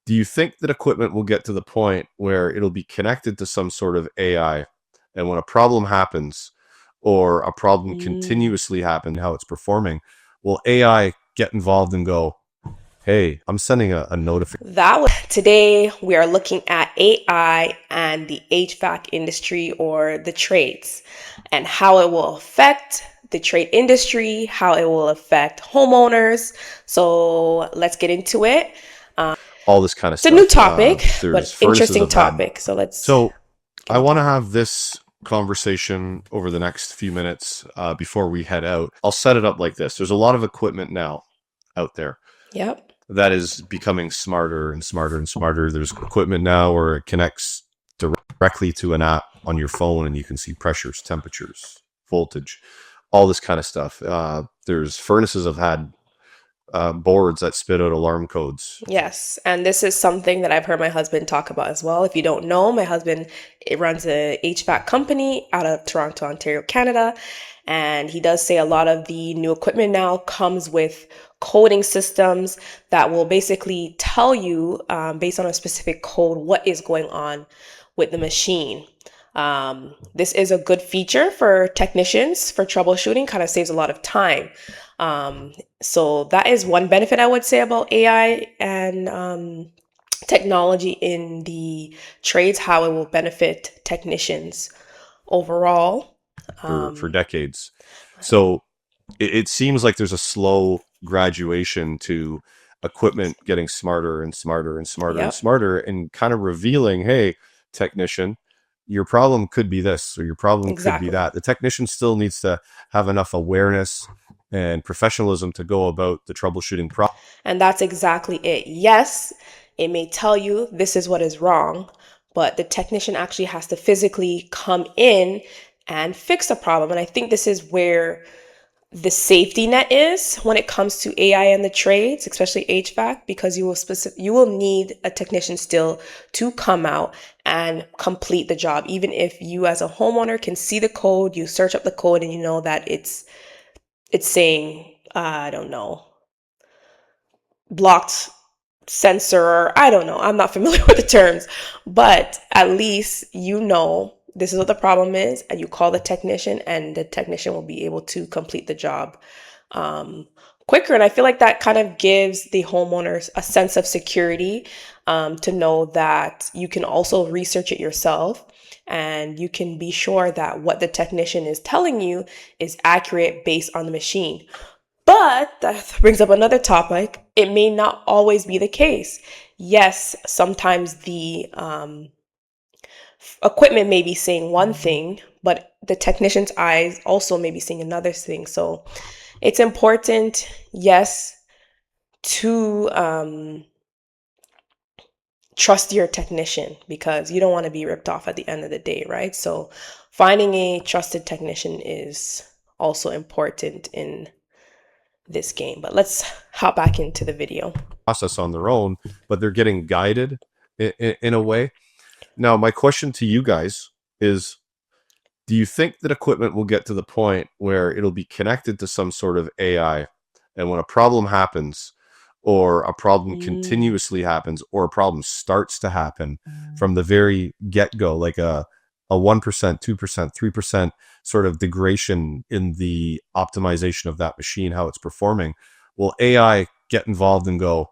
Do you think that equipment will get to the point where it'll be connected to some sort of AI, and when a problem happens or a problem Mm. continuously happens, how it's performing, will AI get involved and go, hey, I'm sending a notification? Today we are looking at AI and the HVAC industry or the trades and how it will affect the trade industry, how it will affect homeowners. So let's get into it. All this kind of It's a new stuff. topic, There's but furnaces interesting I've had. topic. So let's So get I into want to it. have this conversation over the next few minutes before we head out. I'll set it up like this. There's a lot of equipment now out there Yep. that is becoming smarter and smarter and smarter. There's equipment now where it connects directly to an app on your phone and you can see pressures, temperatures, voltage, all this kind of stuff. There's furnaces I've had boards that spit out alarm codes. Yes, and this is something that I've heard my husband talk about as well. If you don't know, my husband runs a HVAC company out of Toronto, Ontario, Canada, and he does say a lot of the new equipment now comes with coding systems that will basically tell you, based on a specific code, what is going on with the machine. This is a good feature for technicians for troubleshooting, kind of saves a lot of time. Um, so that is one benefit I would say about AI and technology in the trades, how it will benefit technicians overall. For Um, decades. So it seems like there's a slow graduation to equipment getting smarter and smarter and smarter and yep, smarter and kind of revealing, hey, technician, your problem could be this or your problem could be exactly. that. The technician still needs to have enough awareness and professionalism to go about the troubleshooting process. And that's exactly it. Yes, it may tell you this is what is wrong, but the technician actually has to physically come in and fix the problem. And I think this is where the safety net is when it comes to AI and the trades, especially HVAC, because you will need a technician still to come out and complete the job. Even if you as a homeowner can see the code, you search up the code and you know that it's saying I don't know, blocked sensor. I don't know. I'm not familiar with the terms, but at least you know this is what the problem is, and you call the technician, and the technician will be able to complete the job um, quicker. And I feel like that kind of gives the homeowners a sense of security to know that you can also research it yourself. And you can be sure that what the technician is telling you is accurate based on the machine. But that brings up another topic. It may not always be the case. Yes, sometimes the equipment may be saying one thing, but the technician's eyes also may be seeing another thing. So it's important, yes, to trust your technician because you don't want to be ripped off at the end of the day, right? So finding a trusted technician is also important in this game. But let's hop back into the video. Process on their own, but they're getting guided in a way. Now, my question to you guys is, do you think that equipment will get to the point where it'll be connected to some sort of AI, and when a problem happens or a problem Mm. continuously happens or a problem starts to happen from the very get-go, like a 1%, 2%, 3% sort of degradation in the optimization of that machine, how it's performing, will AI get involved and go,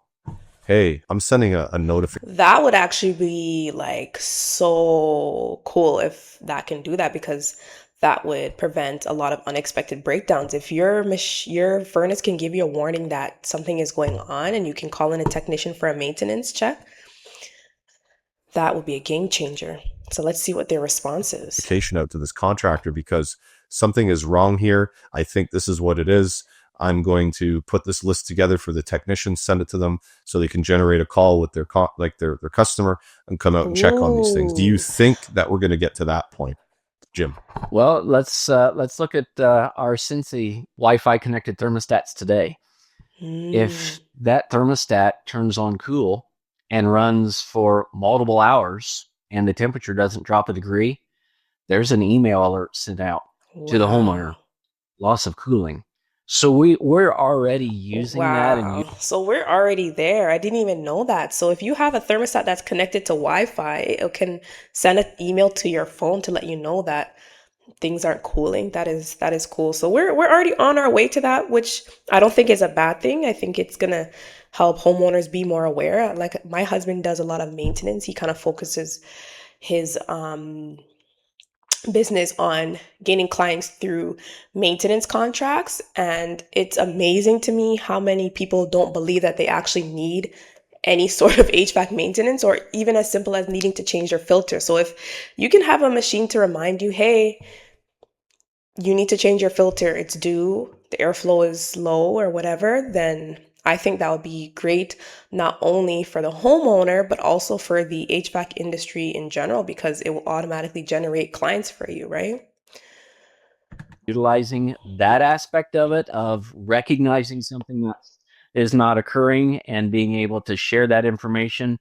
hey, I'm sending a notification? That would actually be like so cool if that can do that because that would prevent a lot of unexpected breakdowns. If your furnace can give you a warning that something is going on and you can call in a technician for a maintenance check, that would be a game changer. So let's see what their response is. Out to this contractor because something is wrong here. I think this is what it is. I'm going to put this list together for the technician, send it to them so they can generate a call with their customer and come out and check on these things. Do you Ooh. think that we're going to get to that point, Jim? Well, let's look at our Cincy Wi-Fi connected thermostats today. Mm. If that thermostat turns on cool and runs for multiple hours and the temperature doesn't drop a degree, there's an email alert sent out to the homeowner, Wow. loss of cooling. So we're already using that and Wow. So we're already there. I didn't even know that. So if you have a thermostat that's connected to Wi-Fi, it can send an email to your phone to let you know that things aren't cooling. That is cool. So we're already on our way to that, which I don't think is a bad thing. I think it's gonna help homeowners be more aware. Like my husband does a lot of maintenance. He kind of focuses his business on gaining clients through maintenance contracts. And it's amazing to me how many people don't believe that they actually need any sort of HVAC maintenance, or even as simple as needing to change their filter. So if you can have a machine to remind you, hey, you need to change your filter, it's due, the airflow is low or whatever, then I think that would be great, not only for the homeowner, but also for the HVAC industry in general, because it will automatically generate clients for you, right? utilizing that aspect of it, of recognizing something that is not occurring and being able to share that information.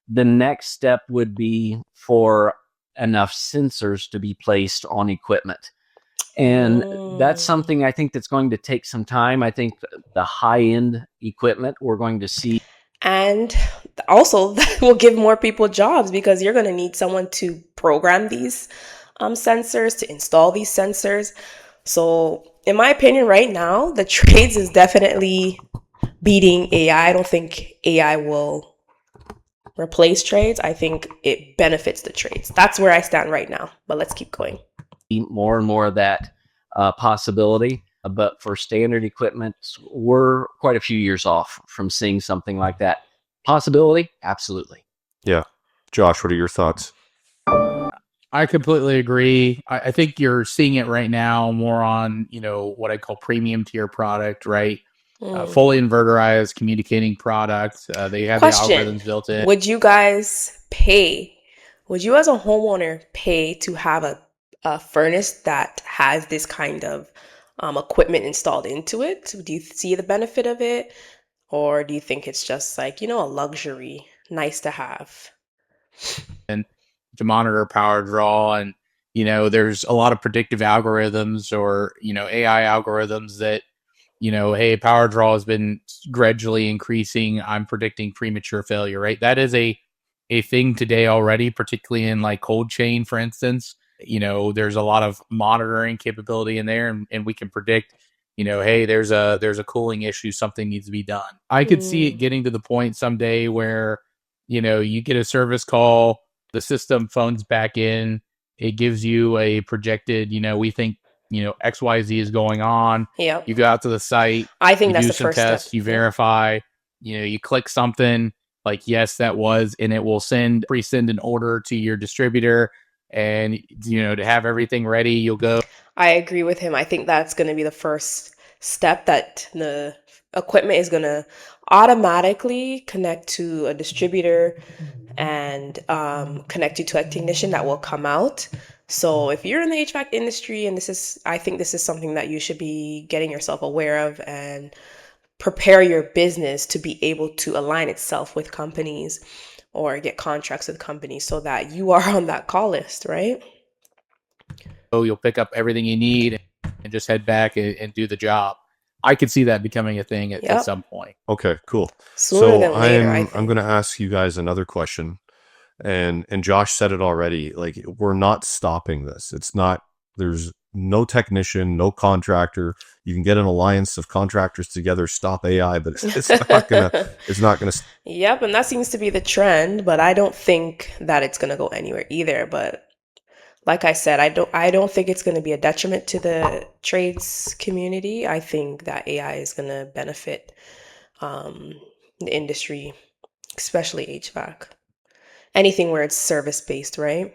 The next step would be for enough sensors to be placed on equipment. And that's Mm. something I think that's going to take some time. I think the high end equipment we're going to see. And also, that will give more people jobs because you're going to need someone to program these sensors, to install these sensors. So, in my opinion, right now, the trades is definitely beating AI. I don't think AI will replace trades. I think it benefits the trades. That's where I stand right now. But let's keep going. More and more of that possibility. But for standard equipment, we're quite a few years off from seeing something like that. Possibility? Absolutely. Yeah. Josh, what are your thoughts? I completely agree. I think you're seeing it right now more on, what I call premium tier product, right? Mm. Fully inverterized communicating product. They have the Question. algorithms built in. Would you guys pay? Would you as a homeowner pay to have a furnace that has this kind of equipment installed into it? Do you see the benefit of it? Or do you think it's just like, a luxury, nice to have? To monitor power draw, and there's a lot of predictive algorithms, or AI algorithms that hey, power draw has been gradually increasing, I'm predicting premature failure, right? That is a thing today already, particularly in like cold chain, for instance. There's a lot of monitoring capability in there, and we can predict, hey, there's a cooling issue, something needs to be done. I could see it getting to the point someday where you get a service call, the system phones back in, it gives you a projected, we think, XYZ is going on. Yep. You go out to the site, I think you that's do the some first step. tests, you Yeah. verify, you click something like, yes, that was, and it will pre-send an order to your distributor. And, to have everything ready, you'll go. I agree with him. I think that's going to be the first step, that the equipment is going to automatically connect to a distributor and connect you to a technician that will come out. So if you're in the HVAC industry, and I think this is something that you should be getting yourself aware of and prepare your business to be able to align itself with companies or get contracts with companies so that you are on that call list, right? You'll pick up everything you need and just head back and do the job. I could see that becoming a thing at Yep. some point. Okay, cool. Sooner So than later, I I'm think. going to ask you guys another question, and Josh said it already. Like, we're not stopping this. It's not. There's no technician, no contractor. You can get an alliance of contractors together, stop AI, but it's not gonna. It's not gonna. Yep, and that seems to be the trend, but I don't think that it's going to go anywhere either. But like I said, I don't think it's going to be a detriment to the trades community. I think that AI is going to benefit um, the industry, especially HVAC. Anything where it's service based, right?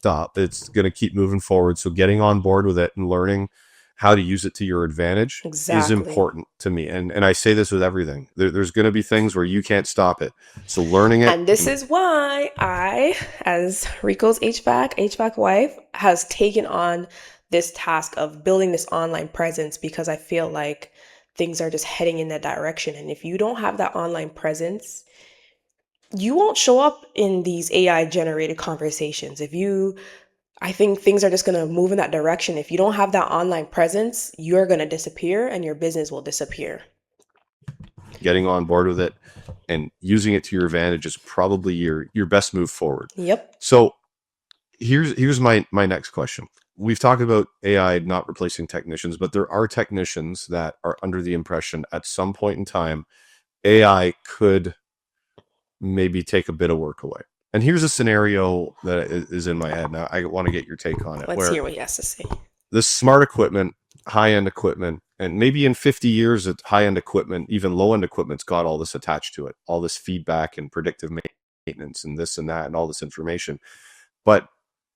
Stop. It's going to keep moving forward. So getting on board with it and learning how to use it to your advantage is Exactly. important to me. And I say this with everything. There's going to be things where you can't stop it. So learning it. And this is why I, as Rico's HVAC wife, has taken on this task of building this online presence, because I feel like things are just heading in that direction. And if you don't have that online presence, you won't show up in these AI generated conversations. If you I think things are just going to move in that direction. If you don't have that online presence, you're going to disappear and your business will disappear. Getting on board with it and using it to your advantage is probably your best move forward. Yep. So here's my next question. We've talked about AI not replacing technicians, but there are technicians that are under the impression at some point in time AI could maybe take a bit of work away. And here's a scenario that is in my head. Now, I want to get your take on it. Let's where hear what he has to say. this smart equipment, high-end equipment, and maybe in 50 years, high-end equipment, even low-end equipment's got all this attached to it, all this feedback and predictive maintenance and this and that and all this information. But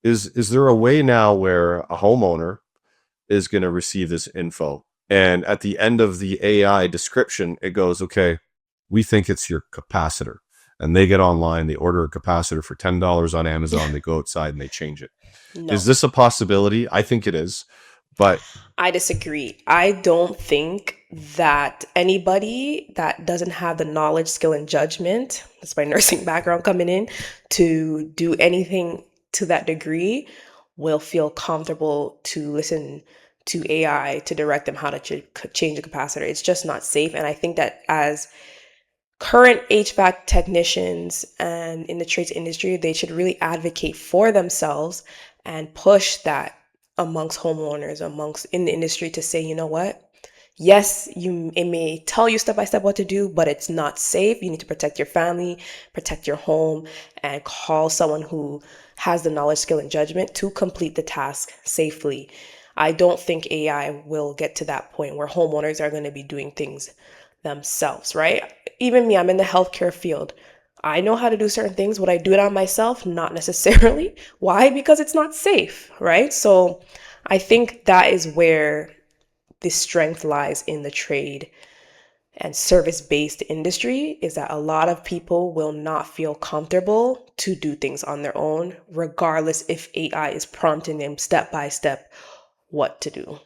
is there a way now where a homeowner is going to receive this info, and at the end of the AI description, it goes, okay, we think it's your capacitor. And they get online, they order a capacitor for $10 on Amazon, they go outside and they change it. No. Is this a possibility? I think it is, but I disagree. I don't think that anybody that doesn't have the knowledge, skill, and judgment, that's my nursing background coming in, to do anything to that degree will feel comfortable to listen to AI to direct them how to change a capacitor. It's just not safe. And I think that as current HVAC technicians and in the trades industry, they should really advocate for themselves and push that amongst homeowners, amongst in the industry, to say, you know what? Yes, it may tell you step by step what to do, but it's not safe. You need to protect your family, protect your home, and call someone who has the knowledge, skill, and judgment to complete the task safely. I don't think AI will get to that point where homeowners are going to be doing things themselves, right? Even me, I'm in the healthcare field. I know how to do certain things. Would I do it on myself? Not necessarily. Why? Because it's not safe, right? So I think that is where the strength lies in the trade and service-based industry, is that a lot of people will not feel comfortable to do things on their own, regardless if AI is prompting them step by step what to do.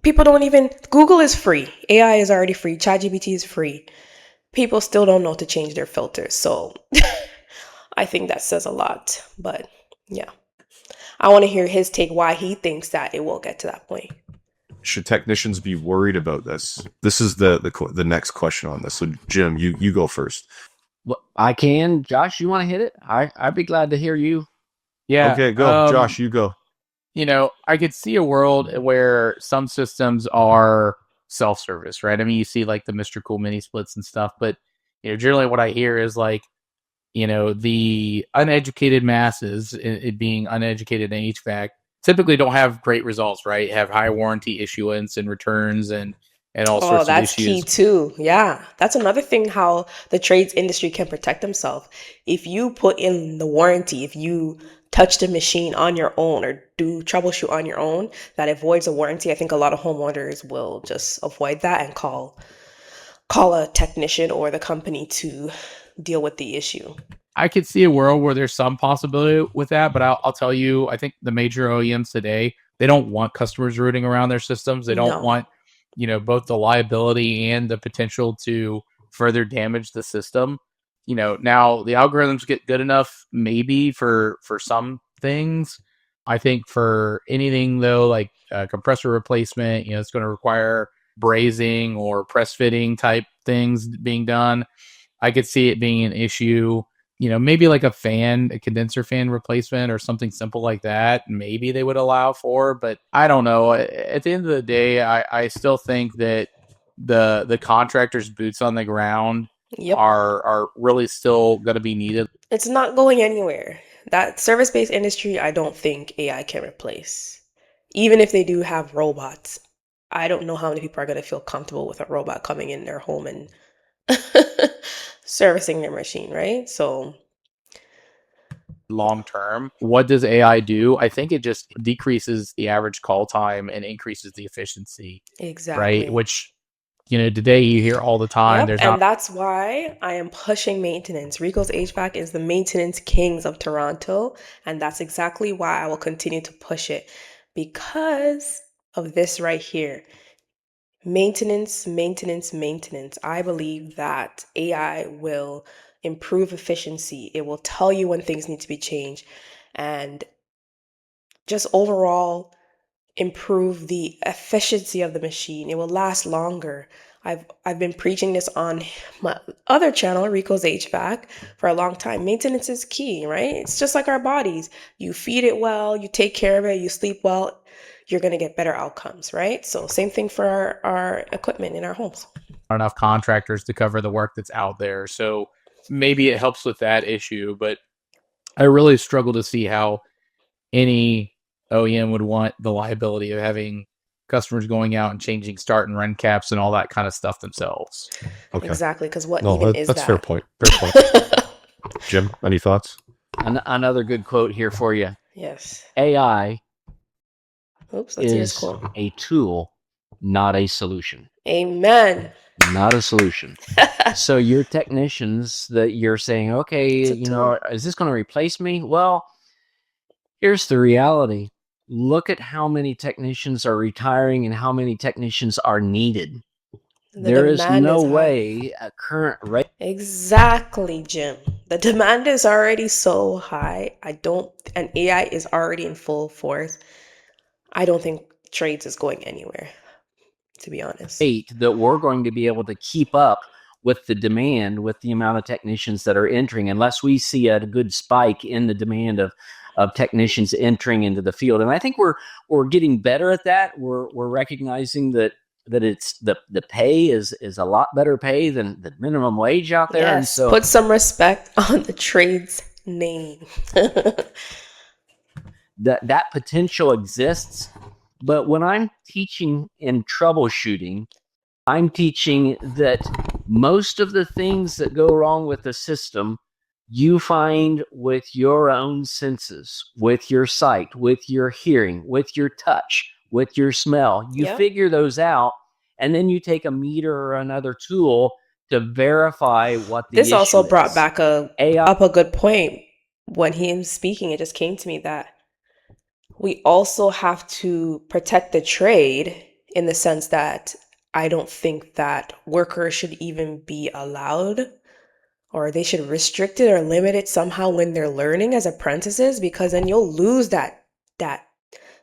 People don't even, Google is free. AI is already free. ChatGPT is free. People still don't know to change their filters. So I think that says a lot. But yeah, I want to hear his take, why he thinks that it will get to that point. should technicians be worried about this? This is the next question on this. So Jim, you go first. Well, I can. Josh, you want to hit it? I'd be glad to hear you. Yeah. Okay, go. Josh, you go. I could see a world where some systems are self-service, right? I mean, you see like the Mr. Cool mini splits and stuff, but generally what I hear is like, the uneducated masses, it being uneducated in HVAC, typically don't have great results, right? Have high warranty issuance and returns and all sorts of that's issues. key too. Yeah, that's another thing, how the trades industry can protect themselves. If you put in the warranty, if you touch the machine on your own or do troubleshoot on your own, that avoids a warranty. I think a lot of homeowners will just avoid that and call a technician or the company to deal with the issue. I could see a world where there's some possibility with that, but I'll tell you, I think the major OEMs today, they don't want customers rooting around their systems. They don't want, both the liability and the potential to further damage the system. Now the algorithms get good enough maybe for some things. I think for anything though, like compressor replacement, it's going to require brazing or press fitting type things being done. I could see it being an issue. Maybe like a condenser fan replacement or something simple like that, maybe they would allow for, but I don't know. At the end of the day, I still think that the contractors' boots on the ground are really still going to be needed. It's not going anywhere. That service-based industry, I don't think AI can replace. Even if they do have robots, I don't know how many people are going to feel comfortable with a robot coming in their home and servicing their machine, right? So long term, what does AI do? I think it just decreases the average call time and increases the efficiency. Exactly. Right? Which, today you hear all the time. Yep, that's why I am pushing maintenance. Rico's HVAC is the maintenance kings of Toronto, and that's exactly why I will continue to push it, because of this right here. Maintenance. I believe that AI will improve efficiency. It will tell you when things need to be changed. And just overall improve the efficiency of the machine. It will last longer. I've been preaching this on my other channel, Rico's HVAC, for a long time. Maintenance is key, right? It's just like our bodies. You feed it well, you take care of it, you sleep well, you're going to get better outcomes, right? So same thing for our equipment in our homes. Not enough contractors to cover the work that's out there. So maybe it helps with that issue, but I really struggle to see how any OEM would want the liability of having customers going out and changing start and run caps and all that kind of stuff themselves. Okay. Exactly, because what No, even is that's that? fair point. Fair point. Jim, any thoughts? Another good quote here for you. Yes. AI Oops, let's hear his is quote. a tool, not a solution. Amen. Not a solution. So your technicians that you're saying, okay, It's a you know, is this going to replace me? Well, here's the reality. Look at how many technicians are retiring and how many technicians are needed. There is demand no high. way at current rate. Exactly, Jim. The demand is already so high. And AI is already in full force. I don't think trades is going anywhere, to be honest. That we're going to be able to keep up with the demand, with the amount of technicians that are entering, unless we see a good spike in the demand of technicians entering into the field. And I think we're getting better at that. We're recognizing that it's the pay is a lot better pay than the minimum wage out there. Yes, and so put some respect on the trade's name. that potential exists. But when I'm teaching in troubleshooting, I'm teaching that most of the things that go wrong with the system, you find with your own senses, with your sight, with your hearing, with your touch, with your smell. You Yep. figure those out, and then you take a meter or another tool to verify what the This issue also is. brought back AI. up a good point. When he was speaking, it just came to me that we also have to protect the trade in the sense that I don't think that workers should even be allowed, or they should restrict it or limit it somehow when they're learning as apprentices, because then you'll lose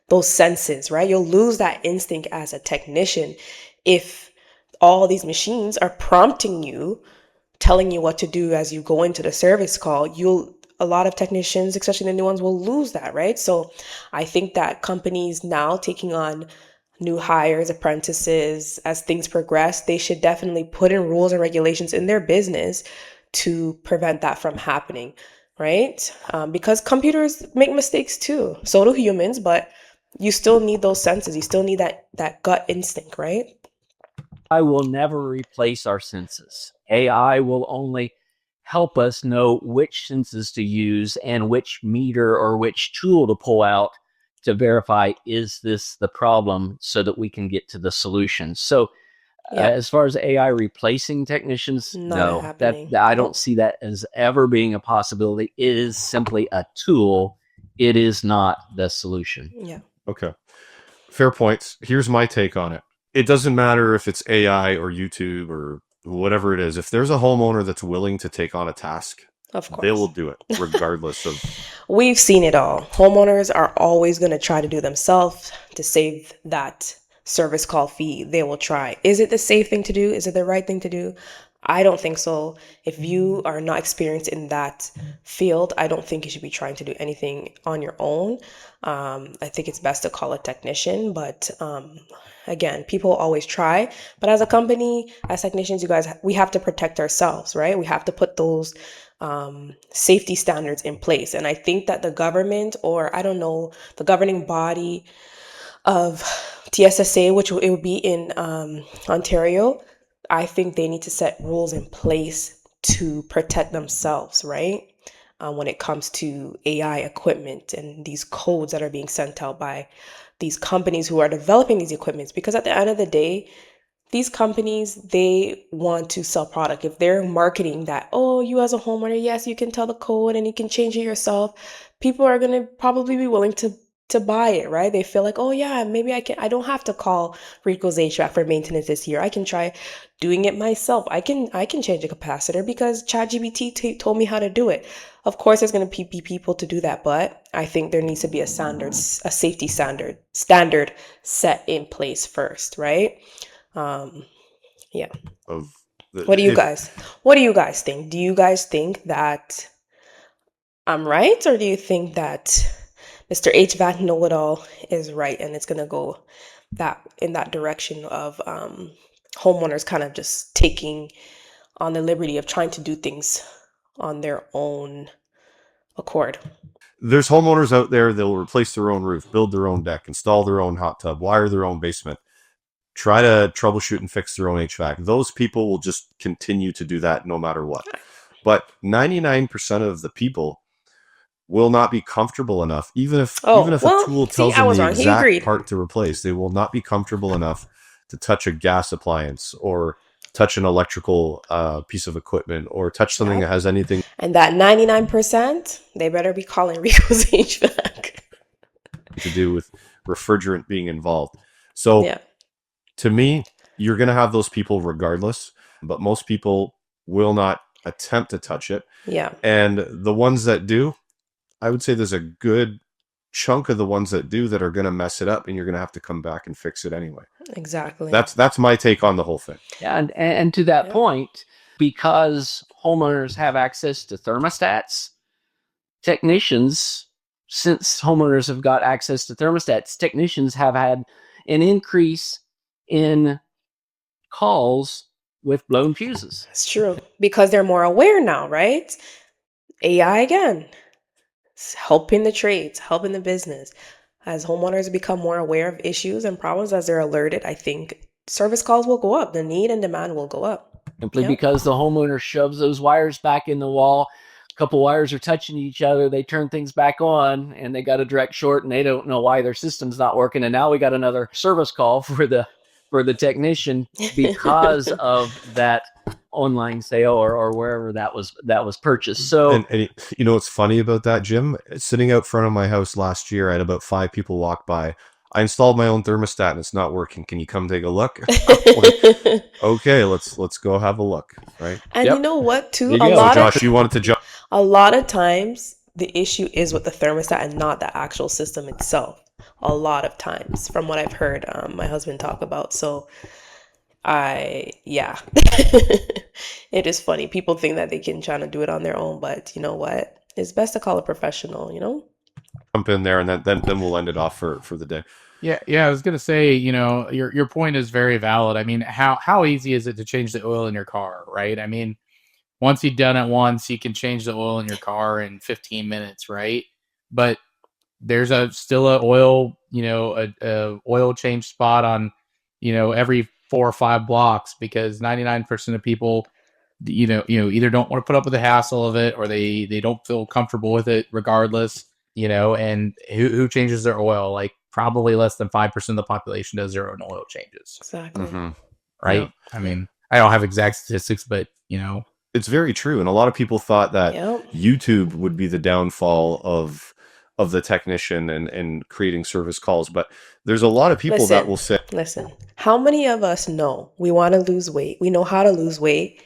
those senses, right? You'll lose that instinct as a technician if all these machines are prompting you, telling you what to do as you go into the service call. A lot of technicians, especially the new ones, will lose that, right? So I think that companies now taking on new hires, apprentices, as things progress, they should definitely put in rules and regulations in their business to prevent that from happening, right? Because computers make mistakes too. So do humans, but you still need those senses. You still need that gut instinct, right? AI will never replace our senses. AI will only help us know which senses to use and which meter or which tool to pull out to verify, is this the problem, so that we can get to the solution. So as far as AI replacing technicians, no, happening. I don't see that as ever being a possibility. It is simply a tool. It is not the solution. Yeah. Okay. Fair points. Here's my take on it. It doesn't matter if it's AI or YouTube or whatever it is. If there's a homeowner that's willing to take on a task, of course, they will do it regardless of. We've seen it all. Homeowners are always going to try to do themselves to save that service call fee. They will try. Is it the safe thing to do? Is it the right thing to do? I don't think so. If you are not experienced in that field, I don't think you should be trying to do anything on your own. I think it's best to call a technician, but again, people always try. But as a company, as technicians, you guys, we have to protect ourselves, right? We have to put those safety standards in place. And I think that the government, or I don't know, the governing body of TSSA, which it would be in Ontario, I think they need to set rules in place to protect themselves, right? When it comes to AI equipment and these codes that are being sent out by these companies who are developing these equipments. Because at the end of the day, these companies, they want to sell product. If they're marketing that, oh, you as a homeowner, yes, you can tell the code and you can change it yourself, people are going to probably be willing to to buy it, right? They feel like, oh yeah, maybe I don't have to call Rico's HVAC for maintenance this year. I can try doing it myself. I can change a capacitor because ChatGPT told me how to do it. Of course, there's going to be people to do that, but I think there needs to be a safety standard set in place first, right? Yeah. Of What do you if guys think? Do you guys think that I'm right, or do you think that Mr. HVAC know-it-all is right and it's gonna go in that direction of homeowners kind of just taking on the liberty of trying to do things on their own accord? there's homeowners out there, they'll replace their own roof, build their own deck, install their own hot tub, wire their own basement, try to troubleshoot and fix their own HVAC. Those people will just continue to do that no matter what. But 99% of the people will not be comfortable enough, even if a tool tells them the exact part to replace, they will not be comfortable enough to touch a gas appliance or touch an electrical piece of equipment or touch something that has anything. And that 99%, they better be calling Rico's HVAC. To do with refrigerant being involved. So to me, you're going to have those people regardless, but most people will not attempt to touch it. Yeah. And the ones that do, I would say there's a good chunk of the ones that do that are going to mess it up, and you're going to have to come back and fix it anyway. Exactly. That's my take on the whole thing. Yeah, and to that point, because homeowners have access to thermostats, technicians, since homeowners have got access to thermostats, technicians have had an increase in calls with blown fuses. It's true, because they're more aware now, right? AI again. It's helping the trades, helping the business. As homeowners become more aware of issues and problems, as they're alerted, I think service calls will go up. The need and demand will go up. Simply because the homeowner shoves those wires back in the wall. A couple wires are touching each other. They turn things back on, and they got a direct short, and they don't know why their system's not working. And now we got another service call for the technician because of that online sale or wherever that was purchased. So, and you know what's funny about that, Jim? Sitting out front of my house last year, I had about 5 people walk by. I installed my own thermostat and it's not working. Can you come take a look? Like, okay, let's go have a look, right? And you know what, too? Josh, you wanted to jump. A lot of times, the issue is with the thermostat and not the actual system itself. A lot of times, from what I've heard my husband talk about. So, it is funny. People think that they can try to do it on their own, but you know what? It's best to call a professional, you know? Jump in there, and then we'll end it off for the day. Yeah. I was gonna say, your point is very valid. I mean, how easy is it to change the oil in your car, right? I mean, once you've done it once, you can change the oil in your car in 15 minutes, right? But there's still a oil, a oil change spot on, every 4 or 5 blocks, because 99% of people, either don't want to put up with the hassle of it, or they don't feel comfortable with it regardless, and who changes their oil? Like probably less than 5% of the population does their own oil changes. Exactly. Mm-hmm. Right. Yeah. I mean, I don't have exact statistics, but it's very true. And a lot of people thought that YouTube would be the downfall of the technician and creating service calls. But there's a lot of people that will say, listen, how many of us know we want to lose weight? We know how to lose weight,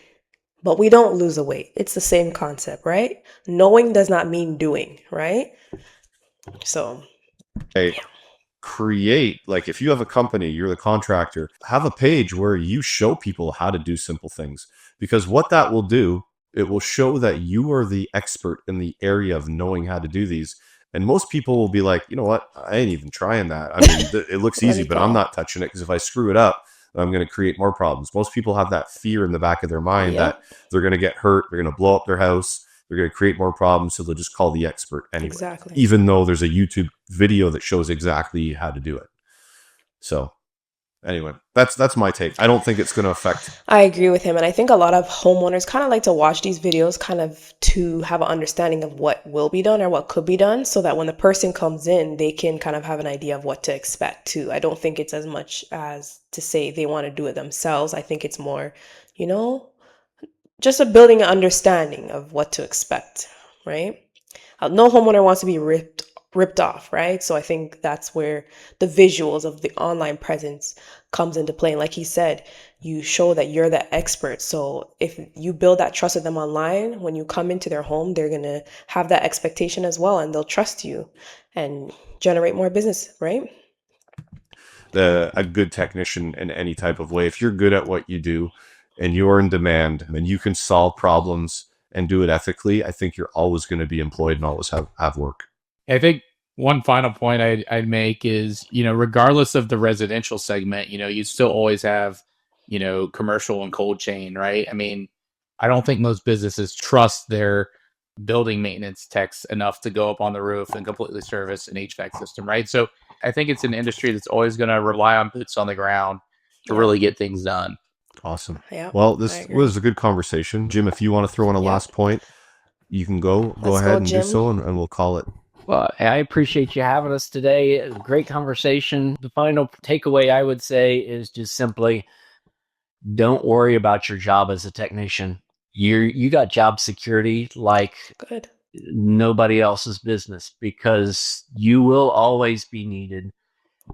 but we don't lose the weight. It's the same concept, right? Knowing does not mean doing, right? So, create, like if you have a company, you're the contractor, have a page where you show people how to do simple things. Because what that will do, it will show that you are the expert in the area of knowing how to do these. And most people will be like, you know what? I ain't even trying that. I mean, it looks easy, but I'm not touching it, because if I screw it up, I'm going to create more problems. Most people have that fear in the back of their mind that they're going to get hurt, they're going to blow up their house, they're going to create more problems, so they'll just call the expert anyway. Exactly. Even though there's a YouTube video that shows exactly how to do it. So anyway, that's my take. I don't think it's going to affect. I agree with him. And I think a lot of homeowners kind of like to watch these videos kind of to have an understanding of what will be done or what could be done, so that when the person comes in, they can kind of have an idea of what to expect too. I don't think it's as much as to say they want to do it themselves. I think it's more, just a building an understanding of what to expect, right? No homeowner wants to be ripped ripped off, right? So I think that's where the visuals of the online presence comes into play. And like he said, you show that you're the expert. So if you build that trust with them online, when you come into their home, they're going to have that expectation as well, and they'll trust you and generate more business, right? A good technician in any type of way, if you're good at what you do and you're in demand and you can solve problems and do it ethically, I think you're always going to be employed and always have work. I think one final point I'd make is, regardless of the residential segment, you still always have, commercial and cold chain, right? I mean, I don't think most businesses trust their building maintenance techs enough to go up on the roof and completely service an HVAC system, right? So I think it's an industry that's always going to rely on boots on the ground to Yeah. really get things done. Awesome. Yeah. Well, I this agree. was a good conversation. Jim, if you want to throw in a Yeah. last point, you can go Let's ahead go, and do Jim. so, and we'll call it. Well, I appreciate you having us today. Great conversation. The final takeaway I would say is just simply don't worry about your job as a technician. You got job security like Good. nobody else's business, because you will always be needed.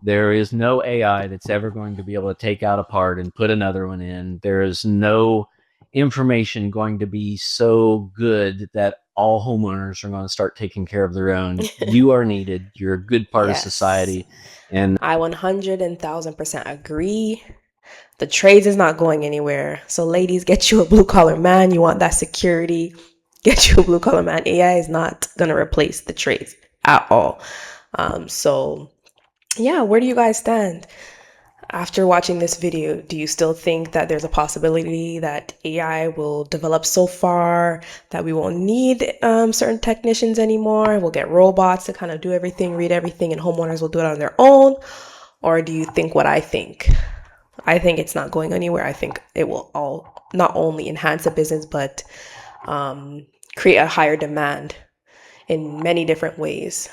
There is no AI that's ever going to be able to take out a part and put another one in. There is no information going to be so good that all homeowners are going to start taking care of their own. You are needed. You're a good part of Yes. society. And I 100,000% agree. The trades is not going anywhere. So ladies, get you a blue collar man. You want that security. Get you a blue collar man. AI is not going to replace the trades at all. So yeah, where do you guys stand? After watching this video, do you still think that there's a possibility that AI will develop so far that we won't need certain technicians anymore? We'll get robots to kind of do everything, read everything, and homeowners will do it on their own? Or do you think what I think? I think it's not going anywhere. I think it will all not only enhance the business, but create a higher demand in many different ways.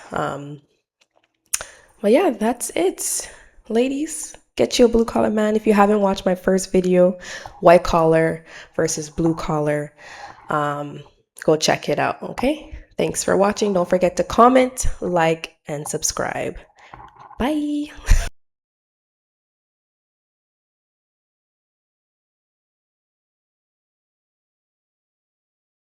But yeah, that's it. Ladies, get you a blue collar man. If you haven't watched my first video, white collar versus blue collar, go check it out, okay? Thanks for watching. Don't forget to comment, like, and subscribe. Bye.